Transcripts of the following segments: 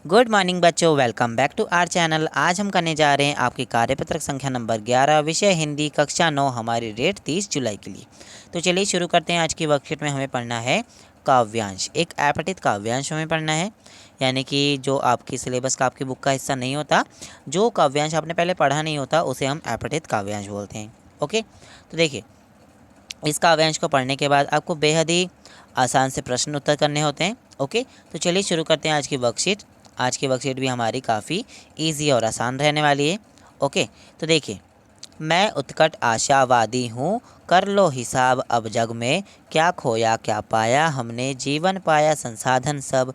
Good morning बच्चों, welcome back to our channel. आज हम करने जा रहे हैं आपकी कार्यपत्रक संख्या नंबर 11, विषय हिंदी, कक्षा 9, हमारी डेट 30 जुलाई के लिए। तो चलिए शुरू करते हैं। आज की वर्कशीट में हमें पढ़ना है काव्यांश। एक अपठित काव्यांश हमें पढ़ना है, यानी कि जो आपकी सिलेबस का, आपकी बुक का हिस्सा नहीं होता, जो काव्यांश आपने पहले पढ़ा नहीं होता, उसे हम अपठित काव्यांश बोलते हैं। ओके, तो देखिए, इस काव्यांश को पढ़ने के बाद आपको बेहद ही आसान से प्रश्न उत्तर करने होते हैं। ओके, तो चलिए शुरू करते हैं आज की वर्कशीट। आज की वर्कशीट भी हमारी काफ़ी इजी और आसान रहने वाली है। ओके, तो देखिए, मैं उत्कट आशावादी हूँ, कर लो हिसाब अब जग में, क्या खोया क्या पाया हमने, जीवन पाया संसाधन सब,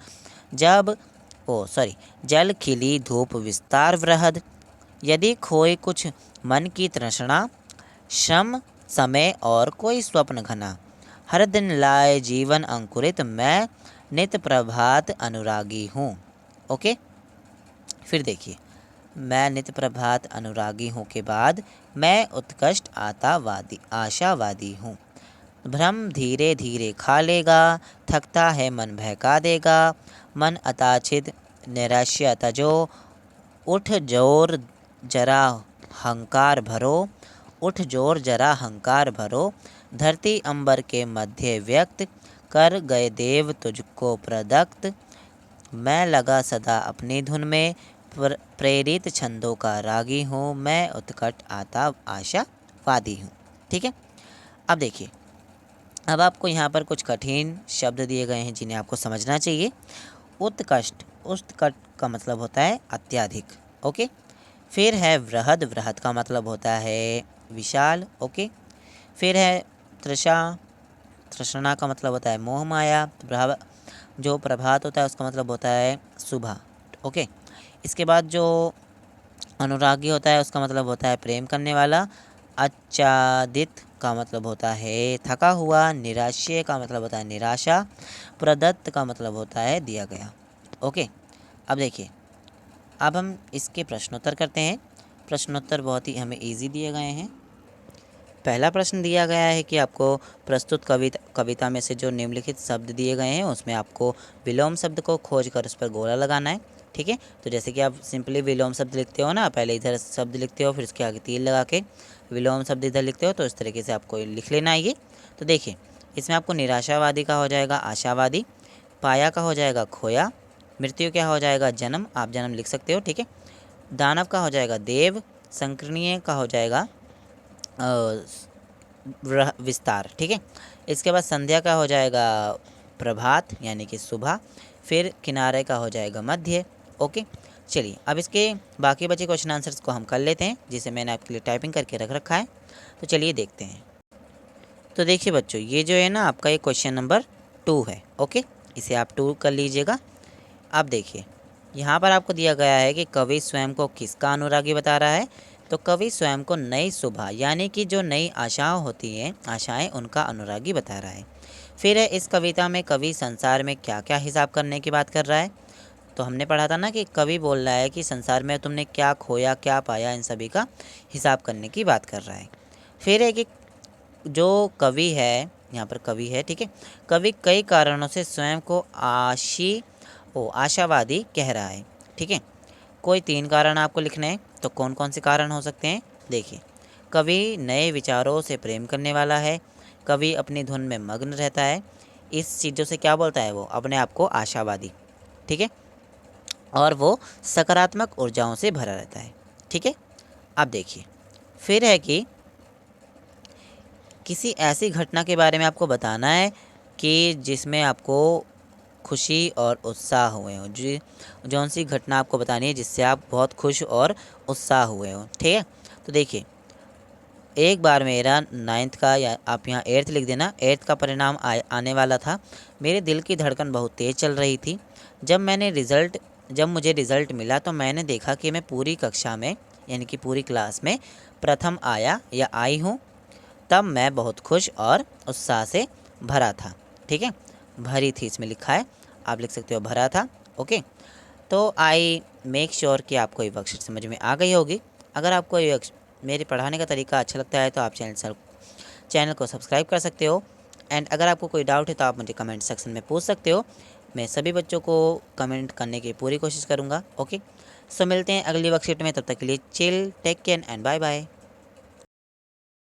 जब जल खिली धूप विस्तार वृहद, यदि खोए कुछ मन की तृष्णा, श्रम समय और कोई स्वप्न घना, हर दिन लाए जीवन अंकुरित, मैं नित प्रभात अनुरागी हूँ। ओके, फिर देखिए, मैं नित प्रभात अनुरागी हूँ के बाद मैं उत्कृष्ट आशावादी हूँ। भ्रम धीरे धीरे खा लेगा, थकता है मन बहका देगा, मन अताचित निराश्य तजो, उठ जोर जरा हंकार भरो, उठ जोर जरा हंकार भरो, धरती अंबर के मध्य व्यक्त, कर गए देव तुझको प्रदत्त, मैं लगा सदा अपनी धुन में, प्रेरित छंदों का रागी हूँ, मैं उत्कट आशावादी हूँ। ठीक है, अब देखिए, अब आपको यहाँ पर कुछ कठिन शब्द दिए गए हैं जिन्हें आपको समझना चाहिए। उत्कृष्ट, उत्कट का मतलब होता है अत्यधिक। ओके, फिर है वृहद, वृहद का मतलब होता है विशाल। ओके, फिर है तृषा, तृष्णा का मतलब होता है मोह माया। जो प्रभात होता है उसका मतलब होता है सुबह। ओके, इसके बाद जो अनुरागी होता है उसका मतलब होता है प्रेम करने वाला। आच्छादित का मतलब होता है थका हुआ। निराश्य का मतलब होता है निराशा। प्रदत्त का मतलब होता है दिया गया। ओके, अब देखिए, अब हम इसके प्रश्नोत्तर करते हैं। प्रश्नोत्तर बहुत ही हमें इजी दिए गए हैं। पहला प्रश्न दिया गया है कि आपको प्रस्तुत कविता में से जो निम्नलिखित शब्द दिए गए हैं उसमें आपको विलोम शब्द को खोज कर उस पर गोला लगाना है। ठीक है, तो जैसे कि आप सिंपली विलोम शब्द लिखते हो ना, पहले इधर शब्द लिखते हो फिर उसके आगे तीर लगा के विलोम शब्द इधर लिखते हो, तो इस तरीके से आपको लिख लेना है ये। तो देखिए, इसमें आपको निराशावादी का हो जाएगा आशावादी, पाया का हो जाएगा खोया, मृत्यु क्या हो जाएगा जन्म, आप जन्म लिख सकते हो। ठीक है, दानव का हो जाएगा देव, संकीर्णीय का हो जाएगा विस्तार। ठीक है, इसके बाद संध्या का हो जाएगा प्रभात यानी कि सुबह, फिर किनारे का हो जाएगा मध्य। ओके, चलिए अब इसके बाकी बचे क्वेश्चन आंसर्स को हम कर लेते हैं, जिसे मैंने आपके लिए टाइपिंग करके रख रखा है। तो चलिए देखते हैं। तो देखिए बच्चों, ये जो है ना आपका ये क्वेश्चन नंबर 2 है। ओके, इसे आप 2 कर लीजिएगा। अब देखिए, यहाँ पर आपको दिया गया है कि कवि स्वयं को किसका अनुरागी बता रहा है। तो कवि स्वयं को नई सुबह यानी कि जो नई आशाएं होती हैं, आशाएं, उनका अनुरागी बता रहा है। फिर है, इस कविता में कवि संसार में क्या क्या हिसाब करने की बात कर रहा है। तो हमने पढ़ा था ना कि कवि बोल रहा है कि संसार में तुमने क्या खोया क्या पाया, इन सभी का हिसाब करने की बात कर रहा है। फिर है कि जो कवि है, यहाँ पर कवि है, ठीक है, कवि कई कारणों से स्वयं को आशावादी कह रहा है। ठीक है, कोई 3 कारण आपको लिखने हैं। तो कौन कौन से कारण हो सकते हैं, देखिए, कवि नए विचारों से प्रेम करने वाला है, कवि अपनी धुन में मग्न रहता है, इस चीज़ों से क्या बोलता है वो, अपने आप को आशावादी। ठीक है, और वो सकारात्मक ऊर्जाओं से भरा रहता है। ठीक है, अब देखिए, फिर है कि किसी ऐसी घटना के बारे में आपको बताना है कि जिसमें आपको खुशी और उत्साह हुए हो। जी, जौन सी घटना आपको बतानी है जिससे आप बहुत खुश और उत्साह हुए हो। ठीक है, तो देखिए, एक बार मेरा 9th का, या आप यहाँ 8th लिख देना, 8th का परिणाम आने वाला था। मेरे दिल की धड़कन बहुत तेज़ चल रही थी। जब मुझे रिज़ल्ट मिला तो मैंने देखा कि मैं पूरी कक्षा में यानी कि पूरी क्लास में प्रथम आया या आई हूँ। तब मैं बहुत खुश और उत्साह से भरा था। ठीक है, भरी थी इसमें लिखा है, आप लिख सकते हो भरा था। ओके, तो आई मेक श्योर कि आपको ये वर्कशीट समझ में आ गई होगी। अगर आपको ये मेरे पढ़ाने का तरीका अच्छा लगता है तो आप चैनल को सब्सक्राइब कर सकते हो। एंड अगर आपको कोई डाउट है तो आप मुझे कमेंट सेक्शन में पूछ सकते हो। मैं सभी बच्चों को कमेंट करने की पूरी कोशिश करूँगा। ओके, सो मिलते हैं अगली वर्कशीट में, तब तक के लिए chill, take care and bye bye.